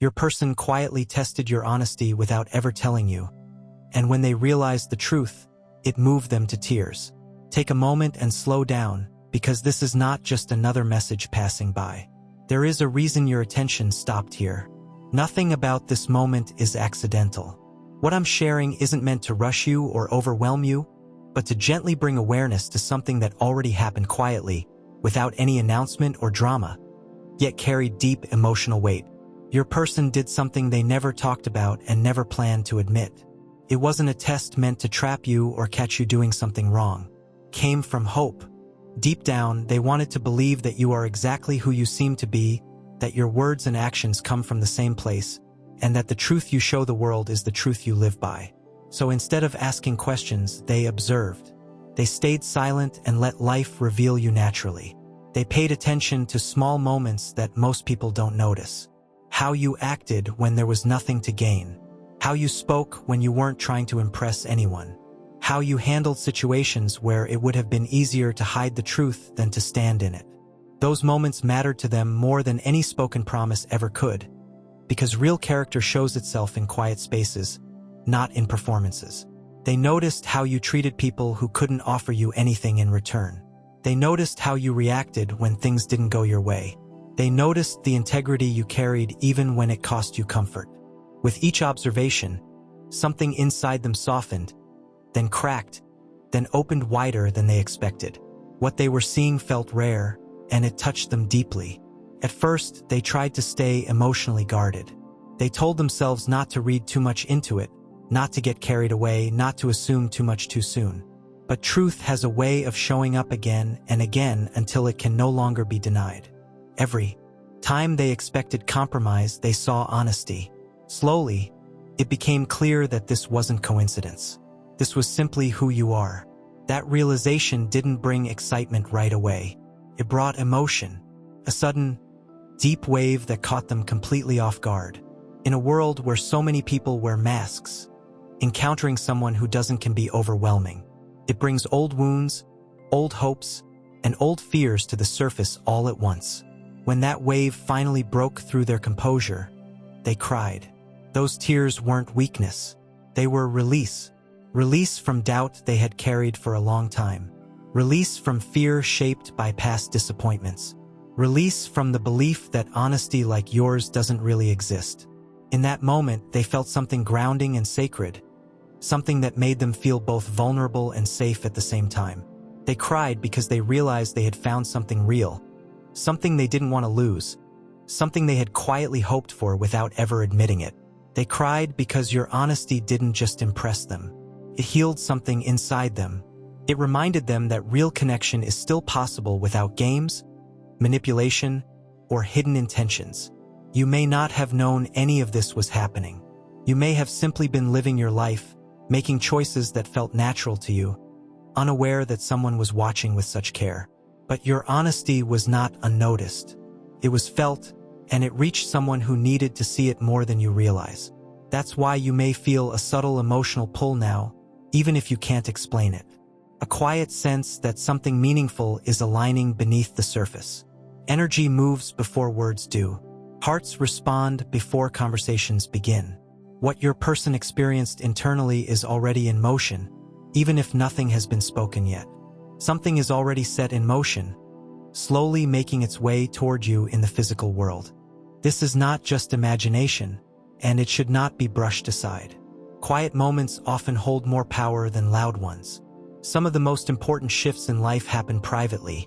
Your person quietly tested your honesty without ever telling you. And when they realized the truth, it moved them to tears. Take a moment and slow down, because this is not just another message passing by. There is a reason your attention stopped here. Nothing about this moment is accidental. What I'm sharing isn't meant to rush you or overwhelm you, but to gently bring awareness to something that already happened quietly, without any announcement or drama, yet carried deep emotional weight. Your person did something they never talked about and never planned to admit. It wasn't a test meant to trap you or catch you doing something wrong. It came from hope. Deep down, they wanted to believe that you are exactly who you seem to be, that your words and actions come from the same place, and that the truth you show the world is the truth you live by. So instead of asking questions, they observed. They stayed silent and let life reveal you naturally. They paid attention to small moments that most people don't notice. How you acted when there was nothing to gain. How you spoke when you weren't trying to impress anyone. How you handled situations where it would have been easier to hide the truth than to stand in it. Those moments mattered to them more than any spoken promise ever could, because real character shows itself in quiet spaces, not in performances. They noticed how you treated people who couldn't offer you anything in return. They noticed how you reacted when things didn't go your way. They noticed the integrity you carried even when it cost you comfort. With each observation, something inside them softened, then cracked, then opened wider than they expected. What they were seeing felt rare, and it touched them deeply. At first, they tried to stay emotionally guarded. They told themselves not to read too much into it, not to get carried away, not to assume too much too soon. But truth has a way of showing up again and again until it can no longer be denied. Every time they expected compromise, they saw honesty. Slowly, it became clear that this wasn't coincidence. This was simply who you are. That realization didn't bring excitement right away. It brought emotion, a sudden, deep wave that caught them completely off guard. In a world where so many people wear masks, encountering someone who doesn't can be overwhelming. It brings old wounds, old hopes, and old fears to the surface all at once. When that wave finally broke through their composure, they cried. Those tears weren't weakness. They were release. Release from doubt they had carried for a long time. Release from fear shaped by past disappointments. Release from the belief that honesty like yours doesn't really exist. In that moment, they felt something grounding and sacred, something that made them feel both vulnerable and safe at the same time. They cried because they realized they had found something real, something they didn't want to lose, something they had quietly hoped for without ever admitting it. They cried because your honesty didn't just impress them. It healed something inside them. It reminded them that real connection is still possible without games, manipulation, or hidden intentions. You may not have known any of this was happening. You may have simply been living your life, making choices that felt natural to you, unaware that someone was watching with such care. But your honesty was not unnoticed. It was felt, and it reached someone who needed to see it more than you realize. That's why you may feel a subtle emotional pull now, even if you can't explain it. A quiet sense that something meaningful is aligning beneath the surface. Energy moves before words do. Hearts respond before conversations begin. What your person experienced internally is already in motion, even if nothing has been spoken yet. Something is already set in motion, slowly making its way toward you in the physical world. This is not just imagination, and it should not be brushed aside. Quiet moments often hold more power than loud ones. Some of the most important shifts in life happen privately,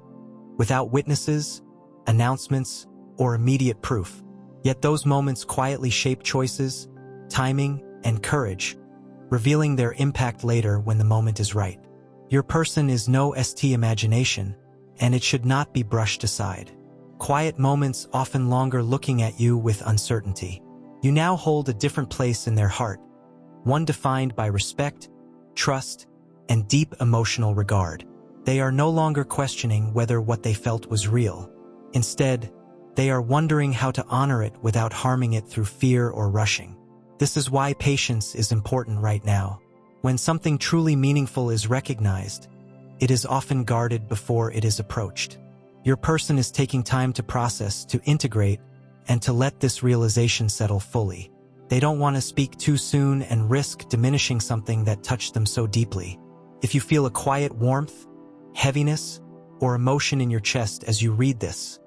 without witnesses, announcements, or immediate proof. Yet those moments quietly shape choices, timing, and courage, revealing their impact later when the moment is right. Your person is no imagination, and it should not be brushed aside. Quiet moments often longer looking at you with uncertainty. You now hold a different place in their heart, one defined by respect, trust, and deep emotional regard. They are no longer questioning whether what they felt was real. Instead, they are wondering how to honor it without harming it through fear or rushing. This is why patience is important right now. When something truly meaningful is recognized, it is often guarded before it is approached. Your person is taking time to process, to integrate, and to let this realization settle fully. They don't want to speak too soon and risk diminishing something that touched them so deeply. If you feel a quiet warmth, heaviness, or emotion in your chest as you read this,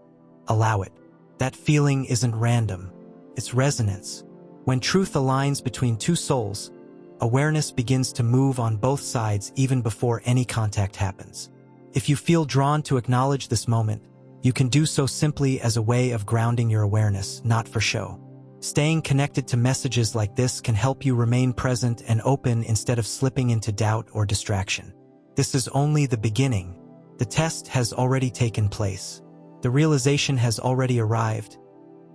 allow it. That feeling isn't random. It's resonance. When truth aligns between two souls, awareness begins to move on both sides even before any contact happens. If you feel drawn to acknowledge this moment, you can do so simply as a way of grounding your awareness, not for show. Staying connected to messages like this can help you remain present and open instead of slipping into doubt or distraction. This is only the beginning. The test has already taken place. The realization has already arrived,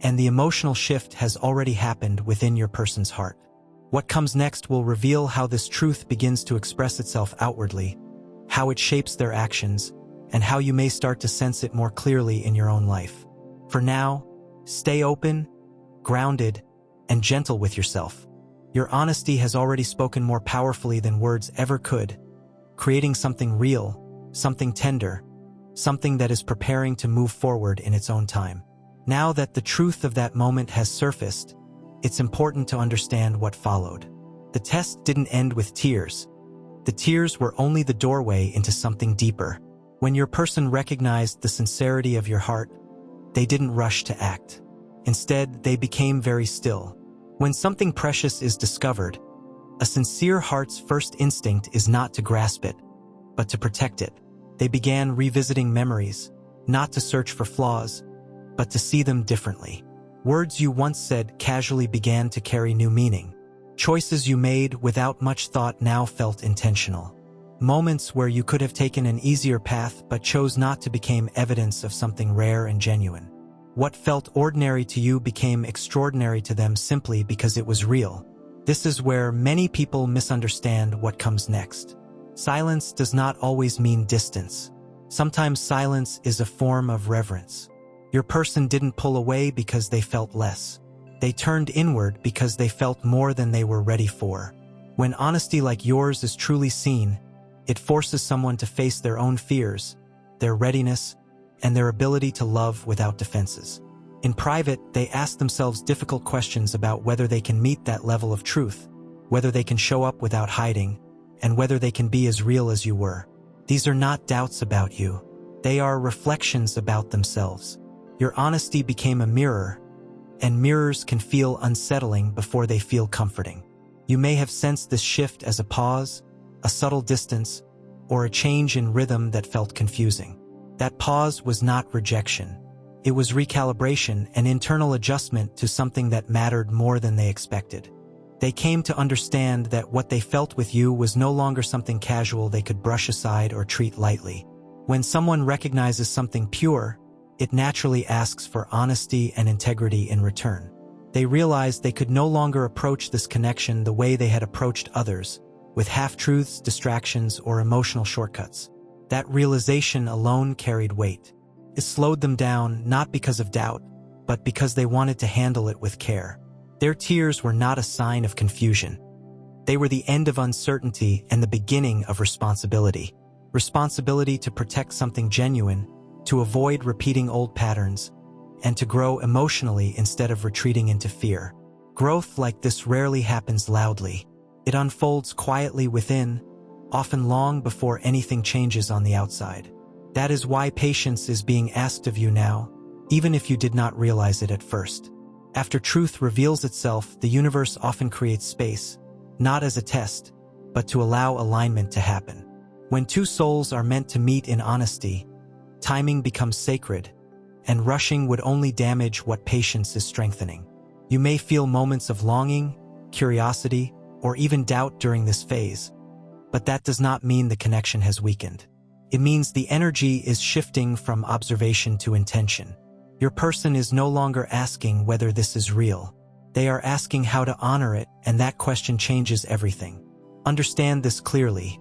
and the emotional shift has already happened within your person's heart. What comes next will reveal how this truth begins to express itself outwardly, how it shapes their actions, and how you may start to sense it more clearly in your own life. For now, stay open, grounded, and gentle with yourself. Your honesty has already spoken more powerfully than words ever could, creating something real, something tender, something that is preparing to move forward in its own time. Now that the truth of that moment has surfaced, it's important to understand what followed. The test didn't end with tears. The tears were only the doorway into something deeper. When your person recognized the sincerity of your heart, they didn't rush to act. Instead, they became very still. When something precious is discovered, a sincere heart's first instinct is not to grasp it, but to protect it. They began revisiting memories, not to search for flaws, but to see them differently. Words you once said casually began to carry new meaning. Choices you made without much thought now felt intentional. Moments where you could have taken an easier path but chose not to became evidence of something rare and genuine. What felt ordinary to you became extraordinary to them simply because it was real. This is where many people misunderstand what comes next. Silence does not always mean distance. Sometimes silence is a form of reverence. Your person didn't pull away because they felt less. They turned inward because they felt more than they were ready for. When honesty like yours is truly seen, it forces someone to face their own fears, their readiness, and their ability to love without defenses. In private, they ask themselves difficult questions about whether they can meet that level of truth, whether they can show up without hiding, and whether they can be as real as you were. These are not doubts about you. They are reflections about themselves. Your honesty became a mirror, and mirrors can feel unsettling before they feel comforting. You may have sensed this shift as a pause, a subtle distance, or a change in rhythm that felt confusing. That pause was not rejection. It was recalibration, an internal adjustment to something that mattered more than they expected. They came to understand that what they felt with you was no longer something casual they could brush aside or treat lightly. When someone recognizes something pure, it naturally asks for honesty and integrity in return. They realized they could no longer approach this connection the way they had approached others, with half-truths, distractions, or emotional shortcuts. That realization alone carried weight. It slowed them down not because of doubt, but because they wanted to handle it with care. Their tears were not a sign of confusion. They were the end of uncertainty and the beginning of responsibility. Responsibility to protect something genuine, to avoid repeating old patterns, and to grow emotionally instead of retreating into fear. Growth like this rarely happens loudly. It unfolds quietly within, often long before anything changes on the outside. That is why patience is being asked of you now, even if you did not realize it at first. After truth reveals itself, the universe often creates space, not as a test, but to allow alignment to happen. When two souls are meant to meet in honesty, timing becomes sacred, and rushing would only damage what patience is strengthening. You may feel moments of longing, curiosity, or even doubt during this phase, but that does not mean the connection has weakened. It means the energy is shifting from observation to intention. Your person is no longer asking whether this is real. They are asking how to honor it, and that question changes everything. Understand this clearly.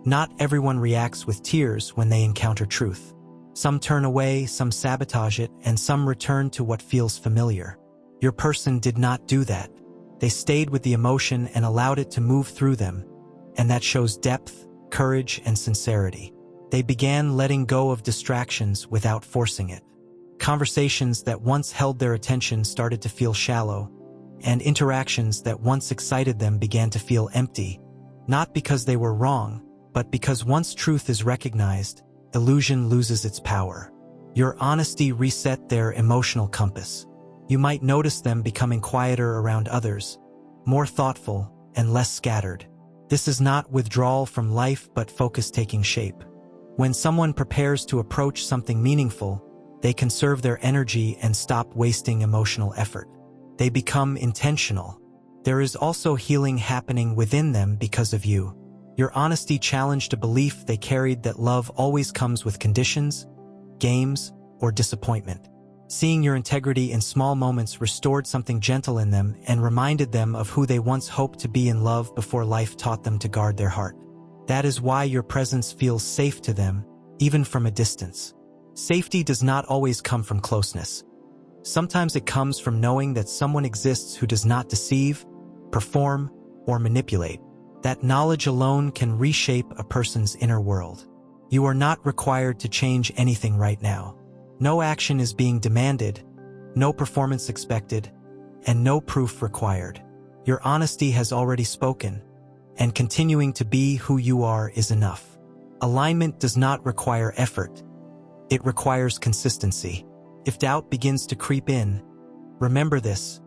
Not everyone reacts with tears when they encounter truth. Some turn away, some sabotage it, and some return to what feels familiar. Your person did not do that. They stayed with the emotion and allowed it to move through them, and that shows depth, courage, and sincerity. They began letting go of distractions without forcing it. Conversations that once held their attention started to feel shallow, and interactions that once excited them began to feel empty, not because they were wrong, but because once truth is recognized, illusion loses its power. Your honesty reset their emotional compass. You might notice them becoming quieter around others, more thoughtful, and less scattered. This is not withdrawal from life but focus taking shape. When someone prepares to approach something meaningful, they conserve their energy and stop wasting emotional effort. They become intentional. There is also healing happening within them because of you. Your honesty challenged a belief they carried that love always comes with conditions, games, or disappointment. Seeing your integrity in small moments restored something gentle in them and reminded them of who they once hoped to be in love before life taught them to guard their heart. That is why your presence feels safe to them, even from a distance. Safety does not always come from closeness. Sometimes it comes from knowing that someone exists who does not deceive, perform, or manipulate. That knowledge alone can reshape a person's inner world. You are not required to change anything right now. No action is being demanded, no performance expected, and no proof required. Your honesty has already spoken, and continuing to be who you are is enough. Alignment does not require effort. It requires consistency. If doubt begins to creep in, remember this: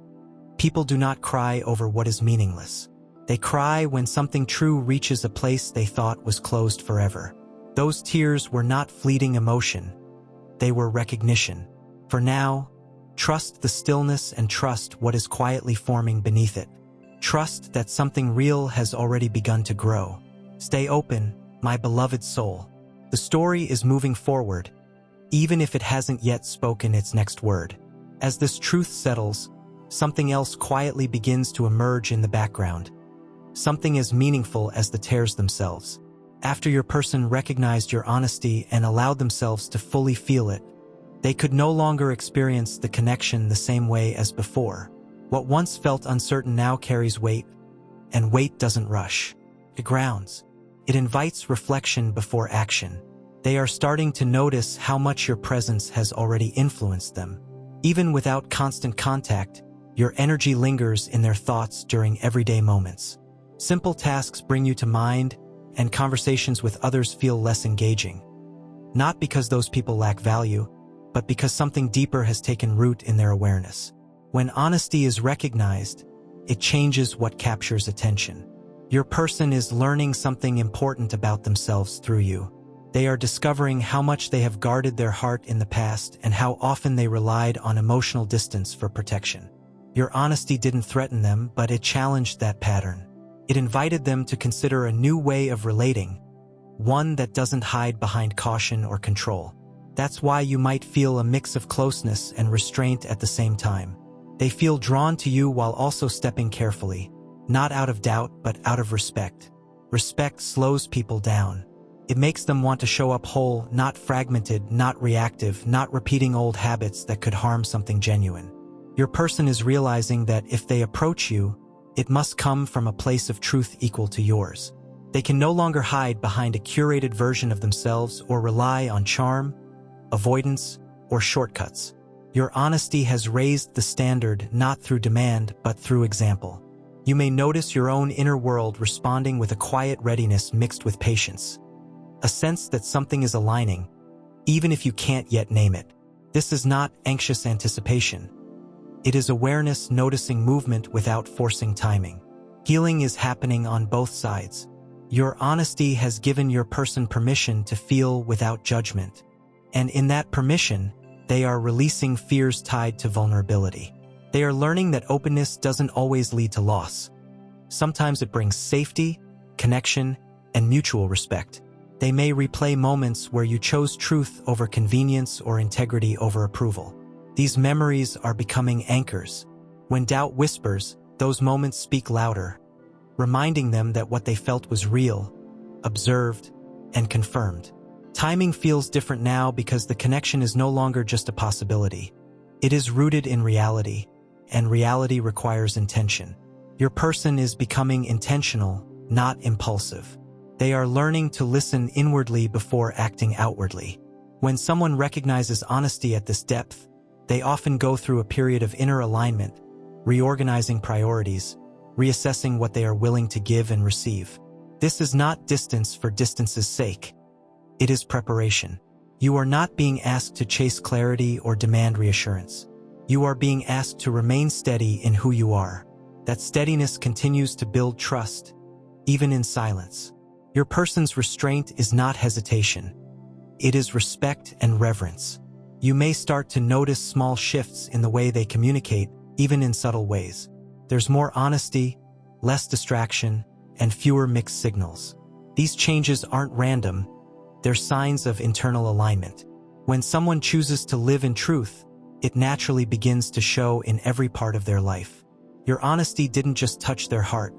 people do not cry over what is meaningless. They cry when something true reaches a place they thought was closed forever. Those tears were not fleeting emotion. They were recognition. For now, trust the stillness and trust what is quietly forming beneath it. Trust that something real has already begun to grow. Stay open, my beloved soul. The story is moving forward, even if it hasn't yet spoken its next word. As this truth settles, something else quietly begins to emerge in the background. Something as meaningful as the tears themselves. After your person recognized your honesty and allowed themselves to fully feel it, they could no longer experience the connection the same way as before. What once felt uncertain now carries weight, and weight doesn't rush. It grounds. It invites reflection before action. They are starting to notice how much your presence has already influenced them. Even without constant contact, your energy lingers in their thoughts during everyday moments. Simple tasks bring you to mind, and conversations with others feel less engaging. Not because those people lack value, but because something deeper has taken root in their awareness. When honesty is recognized, it changes what captures attention. Your person is learning something important about themselves through you. They are discovering how much they have guarded their heart in the past and how often they relied on emotional distance for protection. Your honesty didn't threaten them, but it challenged that pattern. It invited them to consider a new way of relating, one that doesn't hide behind caution or control. That's why you might feel a mix of closeness and restraint at the same time. They feel drawn to you while also stepping carefully, not out of doubt but out of respect. Respect slows people down. It makes them want to show up whole, not fragmented, not reactive, not repeating old habits that could harm something genuine. Your person is realizing that if they approach you, it must come from a place of truth equal to yours. They can no longer hide behind a curated version of themselves or rely on charm, avoidance, or shortcuts. Your honesty has raised the standard not through demand but through example. You may notice your own inner world responding with a quiet readiness mixed with patience. A sense that something is aligning, even if you can't yet name it. This is not anxious anticipation. It is awareness noticing movement without forcing timing. Healing is happening on both sides. Your honesty has given your person permission to feel without judgment. And in that permission, they are releasing fears tied to vulnerability. They are learning that openness doesn't always lead to loss. Sometimes it brings safety, connection, and mutual respect. They may replay moments where you chose truth over convenience or integrity over approval. These memories are becoming anchors. When doubt whispers, those moments speak louder, reminding them that what they felt was real, observed, and confirmed. Timing feels different now because the connection is no longer just a possibility. It is rooted in reality, and reality requires intention. Your person is becoming intentional, not impulsive. They are learning to listen inwardly before acting outwardly. When someone recognizes honesty at this depth, they often go through a period of inner alignment, reorganizing priorities, reassessing what they are willing to give and receive. This is not distance for distance's sake. It is preparation. You are not being asked to chase clarity or demand reassurance. You are being asked to remain steady in who you are. That steadiness continues to build trust, even in silence. Your person's restraint is not hesitation. It is respect and reverence. You may start to notice small shifts in the way they communicate, even in subtle ways. There's more honesty, less distraction, and fewer mixed signals. These changes aren't random. They're signs of internal alignment. When someone chooses to live in truth, it naturally begins to show in every part of their life. Your honesty didn't just touch their heart.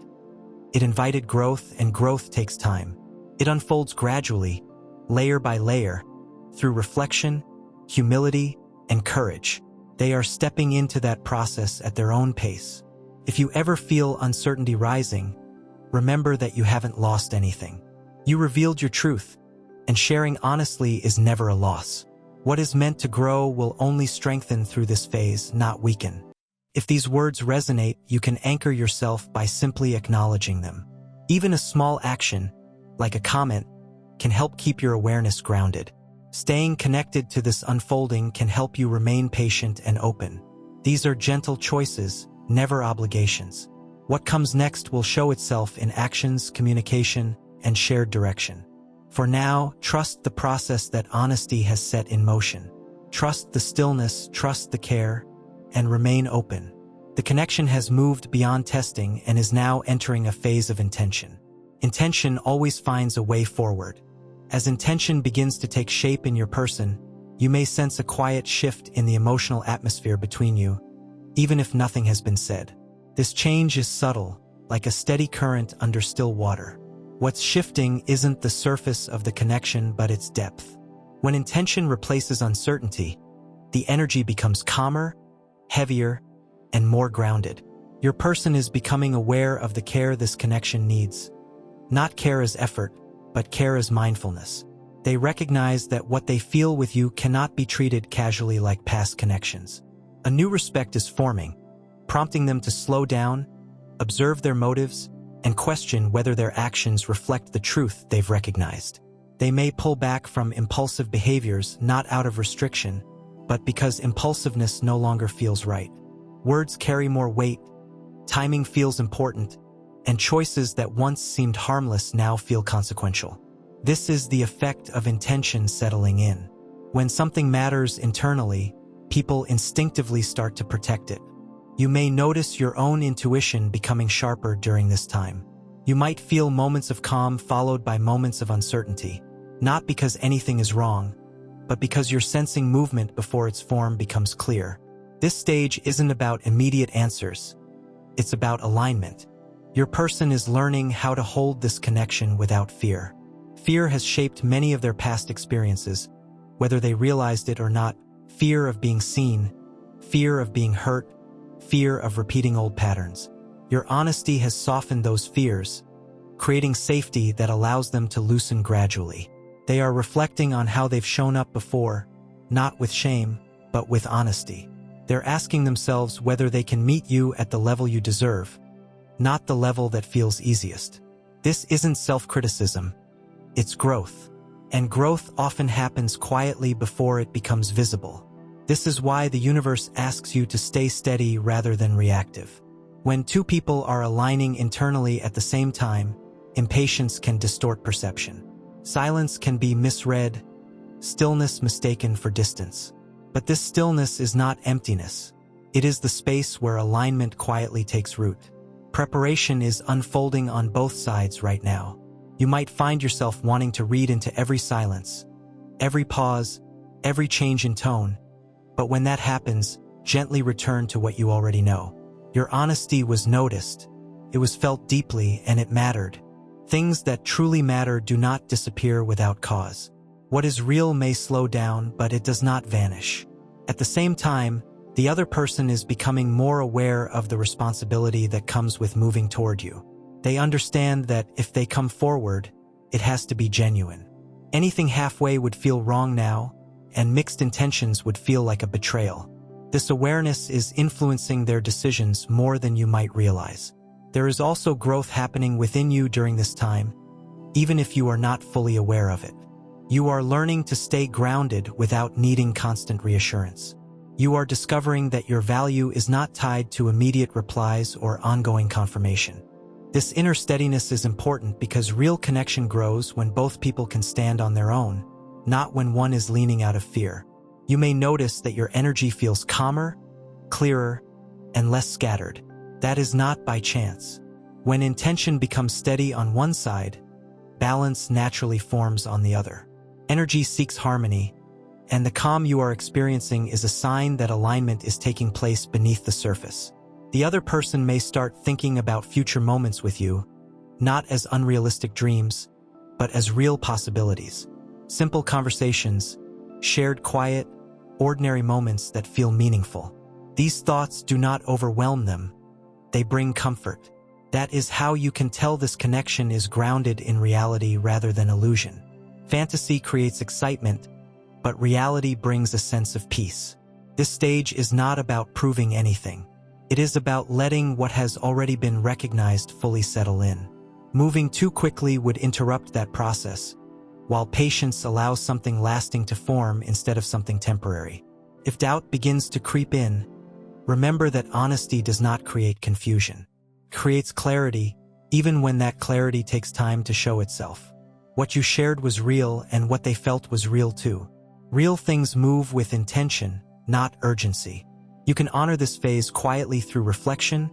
It invited growth, and growth takes time. It unfolds gradually, layer by layer, through reflection, humility, and courage. They are stepping into that process at their own pace. If you ever feel uncertainty rising, remember that you haven't lost anything. You revealed your truth, and sharing honestly is never a loss. What is meant to grow will only strengthen through this phase, not weaken. If these words resonate, you can anchor yourself by simply acknowledging them. Even a small action, like a comment, can help keep your awareness grounded. Staying connected to this unfolding can help you remain patient and open. These are gentle choices, never obligations. What comes next will show itself in actions, communication, and shared direction. For now, trust the process that honesty has set in motion. Trust the stillness, trust the care, and remain open. The connection has moved beyond testing and is now entering a phase of intention. Intention always finds a way forward. As intention begins to take shape in your person, you may sense a quiet shift in the emotional atmosphere between you, even if nothing has been said. This change is subtle, like a steady current under still water. What's shifting isn't the surface of the connection, but its depth. When intention replaces uncertainty, the energy becomes calmer, heavier, and more grounded. Your person is becoming aware of the care this connection needs. Not care as effort, but care as mindfulness. They recognize that what they feel with you cannot be treated casually like past connections. A new respect is forming, prompting them to slow down, observe their motives, and question whether their actions reflect the truth they've recognized. They may pull back from impulsive behaviors not out of restriction, but because impulsiveness no longer feels right. Words carry more weight, timing feels important, and choices that once seemed harmless now feel consequential. This is the effect of intention settling in. When something matters internally, people instinctively start to protect it. You may notice your own intuition becoming sharper during this time. You might feel moments of calm followed by moments of uncertainty, not because anything is wrong, but because you're sensing movement before its form becomes clear. This stage isn't about immediate answers. It's about alignment. Your person is learning how to hold this connection without fear. Fear has shaped many of their past experiences, whether they realized it or not. Fear of being seen, fear of being hurt, fear of repeating old patterns. Your honesty has softened those fears, creating safety that allows them to loosen gradually. They are reflecting on how they've shown up before, not with shame, but with honesty. They're asking themselves whether they can meet you at the level you deserve, not the level that feels easiest. This isn't self-criticism, it's growth. And growth often happens quietly before it becomes visible. This is why the universe asks you to stay steady rather than reactive. When two people are aligning internally at the same time, impatience can distort perception. Silence can be misread, stillness mistaken for distance. But this stillness is not emptiness. It is the space where alignment quietly takes root. Preparation is unfolding on both sides right now. You might find yourself wanting to read into every silence, every pause, every change in tone. But when that happens, gently return to what you already know. Your honesty was noticed. It was felt deeply, and it mattered. Things that truly matter do not disappear without cause. What is real may slow down, but it does not vanish. At the same time, the other person is becoming more aware of the responsibility that comes with moving toward you. They understand that if they come forward, it has to be genuine. Anything halfway would feel wrong now, and mixed intentions would feel like a betrayal. This awareness is influencing their decisions more than you might realize. There is also growth happening within you during this time, even if you are not fully aware of it. You are learning to stay grounded without needing constant reassurance. You are discovering that your value is not tied to immediate replies or ongoing confirmation. This inner steadiness is important because real connection grows when both people can stand on their own, not when one is leaning out of fear. You may notice that your energy feels calmer, clearer, and less scattered. That is not by chance. When intention becomes steady on one side, balance naturally forms on the other. Energy seeks harmony, and the calm you are experiencing is a sign that alignment is taking place beneath the surface. The other person may start thinking about future moments with you, not as unrealistic dreams, but as real possibilities. Simple conversations, shared quiet, ordinary moments that feel meaningful. These thoughts do not overwhelm them. They bring comfort. That is how you can tell this connection is grounded in reality rather than illusion. Fantasy creates excitement, but reality brings a sense of peace. This stage is not about proving anything. It is about letting what has already been recognized fully settle in. Moving too quickly would interrupt that process, while patience allows something lasting to form instead of something temporary. If doubt begins to creep in, remember that honesty does not create confusion. It creates clarity, even when that clarity takes time to show itself. What you shared was real, and what they felt was real too. Real things move with intention, not urgency. You can honor this phase quietly through reflection,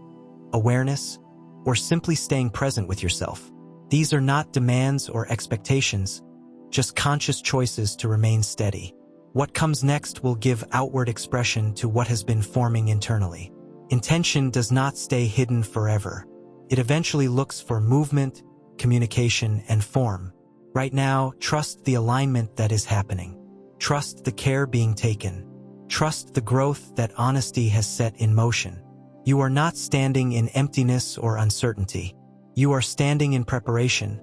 awareness, or simply staying present with yourself. These are not demands or expectations, just conscious choices to remain steady. What comes next will give outward expression to what has been forming internally. Intention does not stay hidden forever. It eventually looks for movement, communication, and form. Right now, trust the alignment that is happening. Trust the care being taken. Trust the growth that honesty has set in motion. You are not standing in emptiness or uncertainty. You are standing in preparation,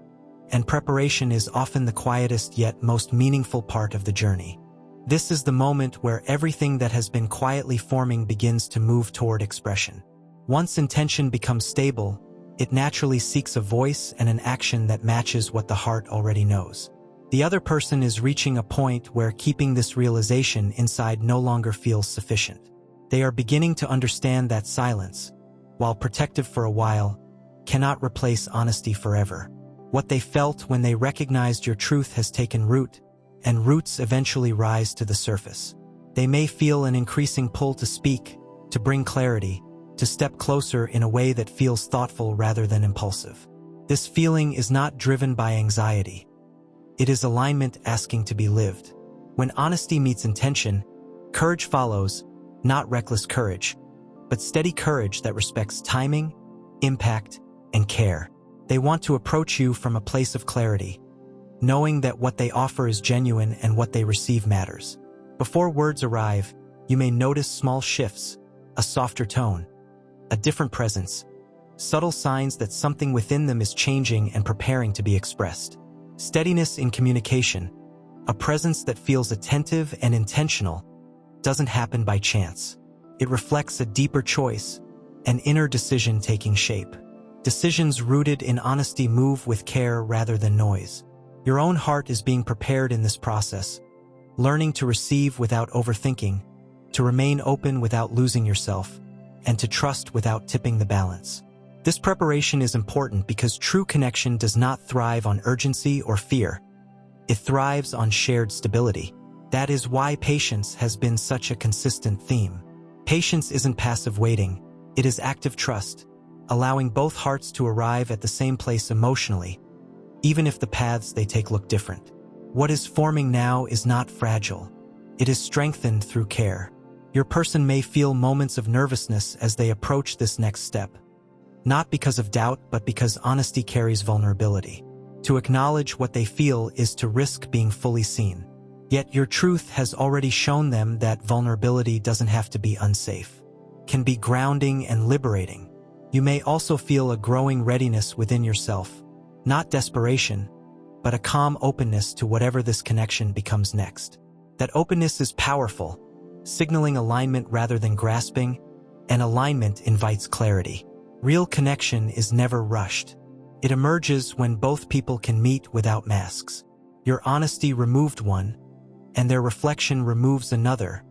and preparation is often the quietest yet most meaningful part of the journey. This is the moment where everything that has been quietly forming begins to move toward expression. Once intention becomes stable, it naturally seeks a voice and an action that matches what the heart already knows. The other person is reaching a point where keeping this realization inside no longer feels sufficient. They are beginning to understand that silence, while protective for a while, cannot replace honesty forever. What they felt when they recognized your truth has taken root, and roots eventually rise to the surface. They may feel an increasing pull to speak, to bring clarity, to step closer in a way that feels thoughtful rather than impulsive. This feeling is not driven by anxiety. It is alignment asking to be lived. When honesty meets intention, courage follows, not reckless courage, but steady courage that respects timing, impact, and care. They want to approach you from a place of clarity, knowing that what they offer is genuine and what they receive matters. Before words arrive, you may notice small shifts, a softer tone, a different presence, subtle signs that something within them is changing and preparing to be expressed. Steadiness in communication, a presence that feels attentive and intentional, doesn't happen by chance. It reflects a deeper choice, an inner decision taking shape. Decisions rooted in honesty move with care rather than noise. Your own heart is being prepared in this process, learning to receive without overthinking, to remain open without losing yourself, and to trust without tipping the balance. This preparation is important because true connection does not thrive on urgency or fear. It thrives on shared stability. That is why patience has been such a consistent theme. Patience isn't passive waiting, it is active trust, allowing both hearts to arrive at the same place emotionally, even if the paths they take look different. What is forming now is not fragile. It is strengthened through care. Your person may feel moments of nervousness as they approach this next step. Not because of doubt, but because honesty carries vulnerability. To acknowledge what they feel is to risk being fully seen. Yet your truth has already shown them that vulnerability doesn't have to be unsafe. It can be grounding and liberating. You may also feel a growing readiness within yourself, not desperation, but a calm openness to whatever this connection becomes next. That openness is powerful, signaling alignment rather than grasping, and alignment invites clarity. Real connection is never rushed. It emerges when both people can meet without masks. Your honesty removed one, and their reflection removes another,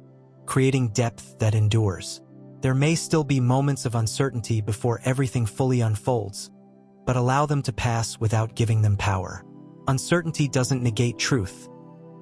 creating depth that endures. There may still be moments of uncertainty before everything fully unfolds, but allow them to pass without giving them power. Uncertainty doesn't negate truth.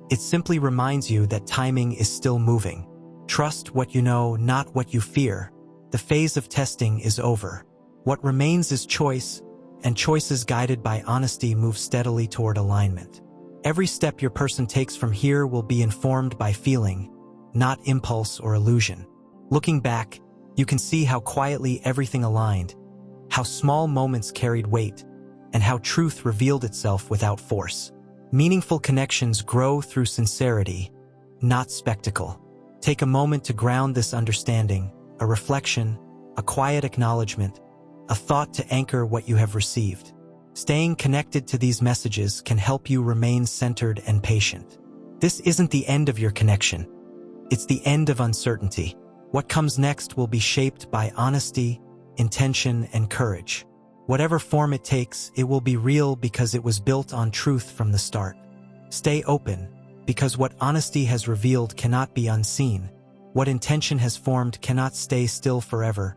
It simply reminds you that timing is still moving. Trust what you know, not what you fear. The phase of testing is over. What remains is choice, and choices guided by honesty move steadily toward alignment. Every step your person takes from here will be informed by feeling, not impulse or illusion. Looking back, you can see how quietly everything aligned, how small moments carried weight, and how truth revealed itself without force. Meaningful connections grow through sincerity, not spectacle. Take a moment to ground this understanding, a reflection, a quiet acknowledgement, a thought to anchor what you have received. Staying connected to these messages can help you remain centered and patient. This isn't the end of your connection. It's the end of uncertainty. What comes next will be shaped by honesty, intention, and courage. Whatever form it takes, it will be real because it was built on truth from the start. Stay open, because what honesty has revealed cannot be unseen. What intention has formed cannot stay still forever.